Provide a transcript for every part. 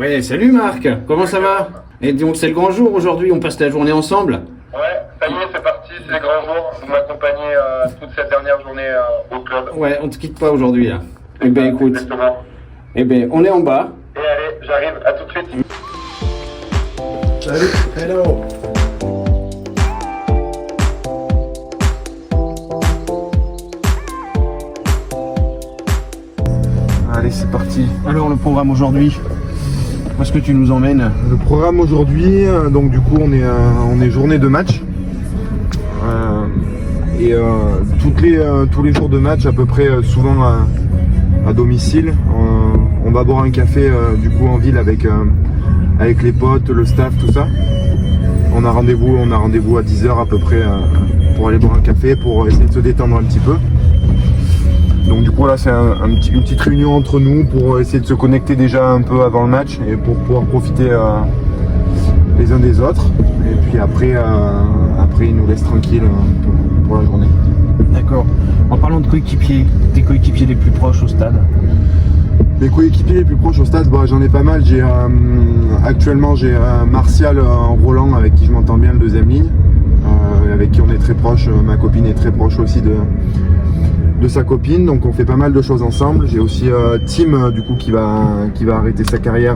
Ouais, salut Marc, comment ça va? Et donc c'est le grand jour aujourd'hui, on passe la journée ensemble? Ouais, ça y est, c'est parti, c'est les grands jours. Vous m'accompagnez toute cette dernière journée au club. Ouais, on te quitte pas aujourd'hui là. Eh ben écoute, Exactement. eh ben on est en bas. Et allez, j'arrive, à tout de suite. Salut, hello. Allez, c'est parti. Alors le programme aujourd'hui, où est-ce que tu nous emmènes? Le programme aujourd'hui, donc du coup on est journée de match. Tous les jours de match à peu près, souvent à domicile. On va boire un café du coup en ville avec les potes, le staff, tout ça. On a rendez-vous à 10h à peu près pour aller boire un café, pour essayer de se détendre un petit peu. Donc du coup là c'est une petite réunion entre nous pour essayer de se connecter déjà un peu avant le match et pour pouvoir profiter les uns des autres. Et puis après ils nous laissent tranquille pour la journée. D'accord. En parlant de coéquipiers, tes coéquipiers les plus proches au stade? Les coéquipiers les plus proches au stade, j'en ai pas mal. Actuellement j'ai Martial Roland avec qui je m'entends bien, le deuxième ligne, avec qui on est très proche. Ma copine est très proche aussi de sa copine, donc on fait pas mal de choses ensemble. J'ai aussi Tim du coup qui va arrêter sa carrière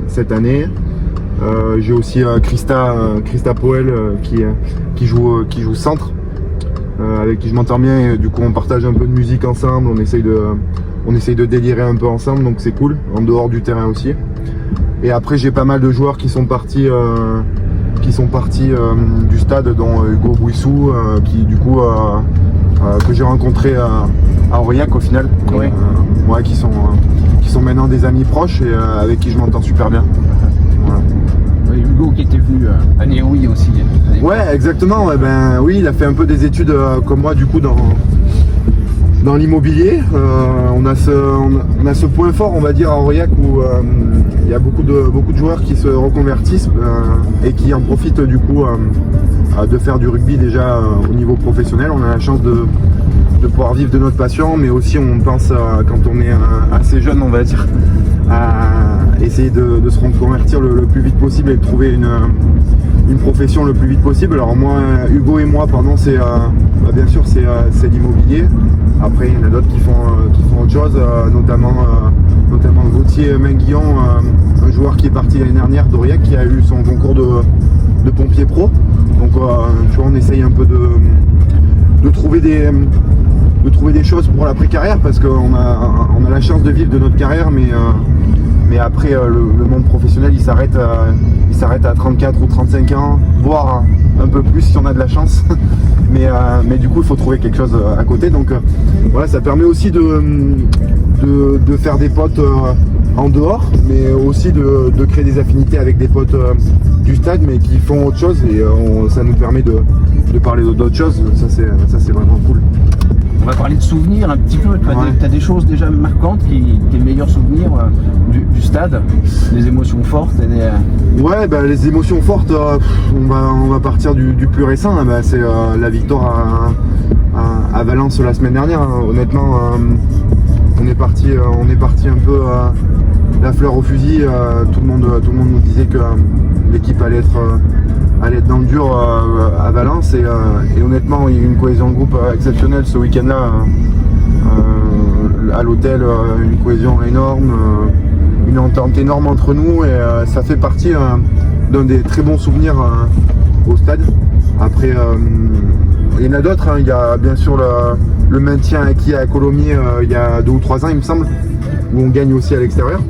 cette année. J'ai aussi Christa Poel qui joue centre, avec qui je m'entends bien, et du coup on partage un peu de musique ensemble, on essaye de délirer un peu ensemble, donc c'est cool, en dehors du terrain aussi. Et après j'ai pas mal de joueurs qui sont partis du stade, dont Hugo Bouissou, qui du coup que j'ai rencontré à Aurillac au final. Ouais. Ouais, qui sont maintenant des amis proches et avec qui je m'entends super bien. Voilà. Hugo qui était venu à Néouï aussi. Ouais, exactement. Ouais, oui, il a fait un peu des études comme moi du coup dans l'immobilier. On a ce point fort, on va dire, à Aurillac où il y a beaucoup de joueurs qui se reconvertissent et qui en profitent du coup de faire du rugby déjà au niveau professionnel. On a la chance de pouvoir vivre de notre passion, mais aussi on pense quand on est assez jeune, on va dire, à essayer de se reconvertir le plus vite possible et de trouver une profession le plus vite possible. Alors moi, Hugo et moi, pardon, c'est bien sûr c'est l'immobilier. Après il y en a d'autres qui font autre chose, notamment Gauthier Menguillon, un joueur qui est parti l'année dernière d'Aurillac, qui a eu son concours de pompier pro. Donc tu vois, on essaye un peu de trouver des choses pour l'après-carrière, parce qu'on a la chance de vivre de notre carrière, mais après le monde professionnel il s'arrête à 34 ou 35 ans, voire un peu plus si on a de la chance. mais du coup il faut trouver quelque chose à côté, donc voilà, ça permet aussi de faire des potes en dehors, mais aussi de créer des affinités avec des potes du stade, mais qui font autre chose, et ça nous permet de parler d'autres choses. Ça c'est vraiment cool. On va parler de souvenirs un petit peu. Tu as des choses déjà marquantes, tes meilleurs souvenirs du stade, des émotions fortes Ouais, les émotions fortes, on va partir du plus récent. C'est la victoire à Valence la semaine dernière. Honnêtement, on est parti un peu la fleur au fusil. Tout le monde nous disait que l'équipe allait être dans le dur à Valence, et honnêtement il y a eu une cohésion de groupe exceptionnelle ce week-end-là, à l'hôtel, une cohésion énorme, une entente énorme entre nous, et ça fait partie d'un des très bons souvenirs au stade. Après il y en a d'autres, il y a bien sûr le maintien acquis à Colomiers il y a 2 ou 3 ans il me semble, où on gagne aussi à l'extérieur.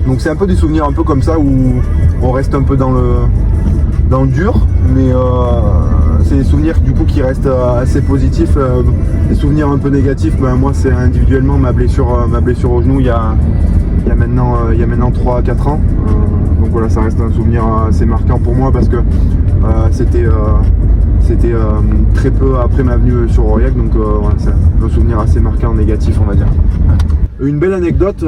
Donc c'est un peu des souvenirs un peu comme ça, où on reste un peu dans le dur, mais c'est des souvenirs du coup qui restent assez positifs. Les souvenirs un peu négatifs, moi c'est individuellement ma blessure au genou il y a maintenant 3-4 ans. Donc voilà, ça reste un souvenir assez marquant pour moi, parce que c'était très peu après ma venue sur Aurillac, donc voilà, c'est un souvenir assez marquant négatif, on va dire. Une belle anecdote,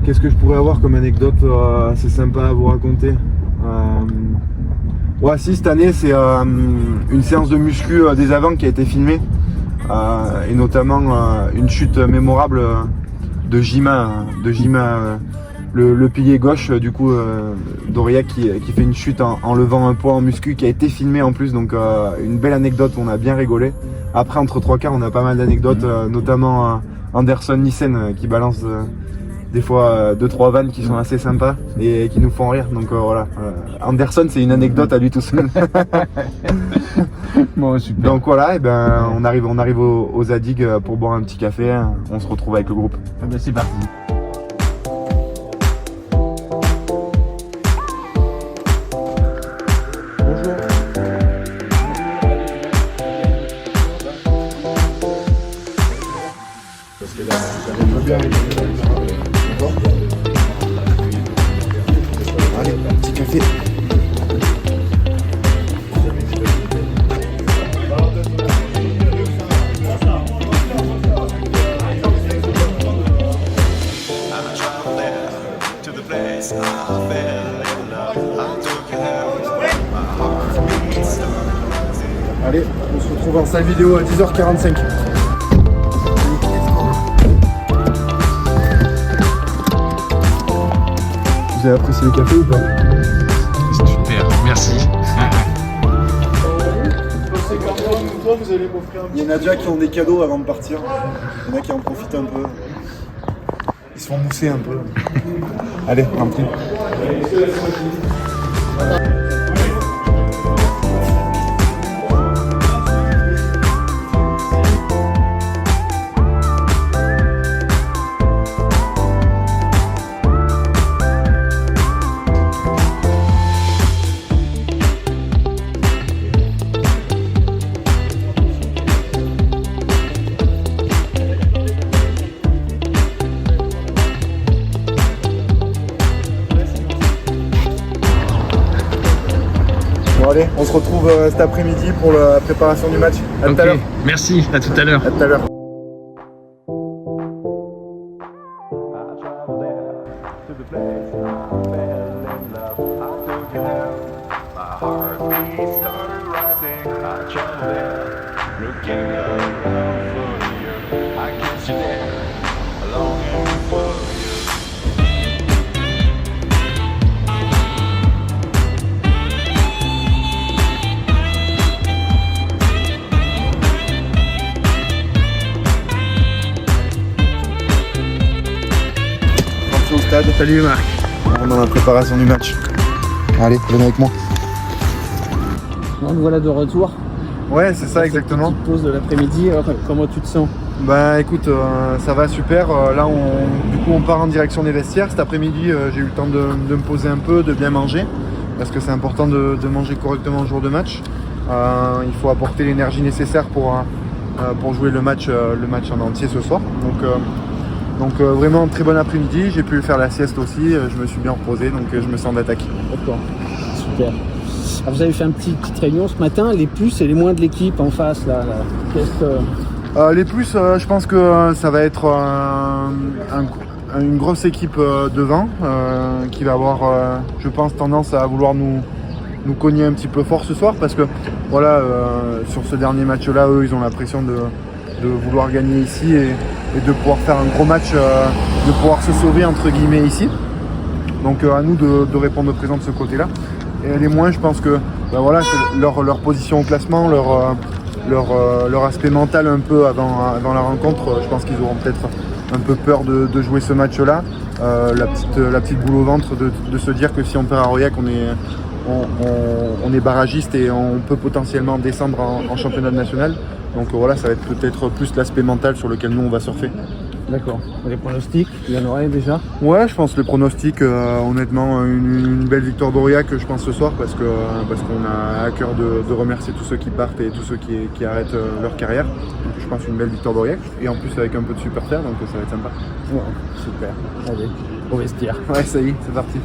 qu'est-ce que je pourrais avoir comme anecdote assez sympa à vous raconter? Ouais, si, cette année c'est une séance de muscu des avants qui a été filmée, et notamment une chute mémorable de Jima le pilier gauche du coup d'Aurillac qui fait une chute en levant un poids en muscu qui a été filmé en plus, donc une belle anecdote, on a bien rigolé. Après entre trois quarts on a pas mal d'anecdotes, notamment Anderson Nissen qui balance des fois 2-3 vannes qui sont assez sympas et qui nous font rire, donc voilà. Anderson c'est une anecdote à lui tout seul. Bon, super. Donc voilà, et ben on arrive aux Zadig pour boire un petit café, on se retrouve avec le groupe. Ah ben, c'est parti. Allez, petit café. Allez, on se retrouve en salle vidéo à 10h45. Vous avez apprécié le café ou pas? Super, merci. Il y en a déjà qui ont des cadeaux avant de partir. Il y en a qui en profitent un peu. Ils se font mousser un peu. Allez, rentrez. Bon allez, on se retrouve cet après-midi pour la préparation du match. À tout à l'heure. Merci, à tout à l'heure. À tout à l'heure. Au stade. Salut Marc. On est dans la préparation du match. Allez, venez avec moi. Donc voilà de retour. Ouais, c'est ça exactement. Petite pause de l'après-midi. Alors, comment tu te sens? Bah écoute, ça va super. Là, du coup, on part en direction des vestiaires. Cet après-midi, j'ai eu le temps de me poser un peu, de bien manger, parce que c'est important de manger correctement le jour de match. Il faut apporter l'énergie nécessaire pour jouer le match en entier ce soir. Donc vraiment très bon après-midi. J'ai pu faire la sieste aussi. Je me suis bien reposé, donc je me sens d'attaque. D'accord, super. Alors, vous avez fait une petite réunion ce matin, les plus et les moins de l'équipe en face là. Qu'est-ce que... Les plus, je pense que ça va être une grosse équipe devant qui va avoir, je pense, tendance à vouloir nous cogner un petit peu fort ce soir, parce que voilà, sur ce dernier match-là, eux, ils ont la pression de vouloir gagner ici et de pouvoir faire un gros match, de pouvoir se sauver entre guillemets ici. Donc à nous de répondre présent de ce côté-là. Et les moins, je pense que ben voilà, c'est leur position au classement, leur aspect mental un peu avant la rencontre. Je pense qu'ils auront peut-être un peu peur de jouer ce match-là. La petite boule au ventre de se dire que si on perd à Aurillac, on est barragiste et on peut potentiellement descendre en championnat national. Donc voilà, ça va être peut-être plus l'aspect mental sur lequel nous on va surfer. D'accord. Les pronostics, il y en aurait déjà? Ouais, je pense les pronostics, honnêtement, une belle victoire d'Aurillac, je pense ce soir, parce qu'on a à cœur de remercier tous ceux qui partent et tous ceux qui arrêtent leur carrière. Donc je pense une belle victoire d'Aurillac, et en plus avec un peu de supporters, donc ça va être sympa. Ouais, super. Allez, au vestiaire. Ouais, ça y est, c'est parti.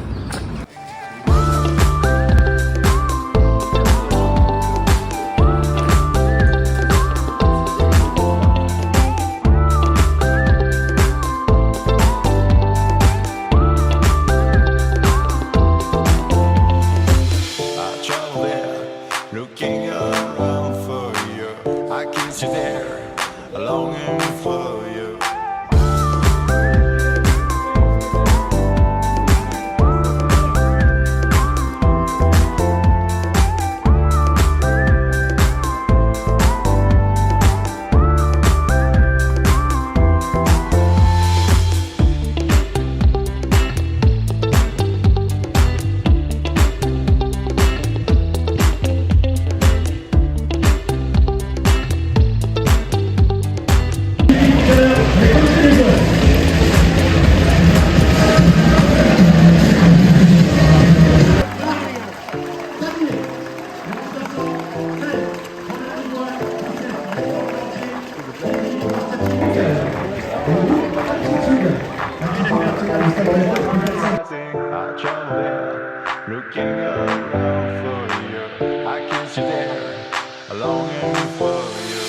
longing for you.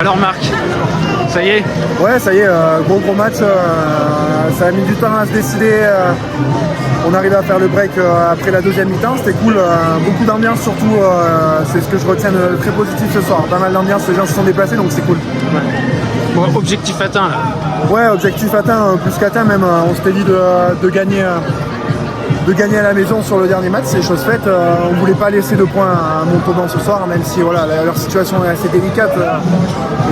Alors Marc, ça y est? Ouais, ça y est, gros match. Ça a mis du temps à se décider. On arrive à faire le break après la deuxième mi-temps. C'était cool. Beaucoup d'ambiance surtout. C'est ce que je retiens de très positif ce soir. Pas mal d'ambiance. Les gens se sont déplacés donc c'est cool. Ouais. Bon, objectif atteint là. Ouais, objectif atteint, plus qu'atteint même. On s'était dit de gagner à la maison sur le dernier match, c'est chose faite. On ne voulait pas laisser de points à Montauban ce soir, même si voilà, leur situation est assez délicate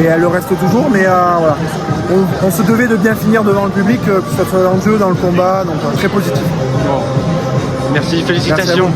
et elle le reste toujours. Mais voilà, on se devait de bien finir devant le public, que ce soit dans le jeu, dans le combat, donc très positif. Bon. Merci, félicitations. Merci à vous.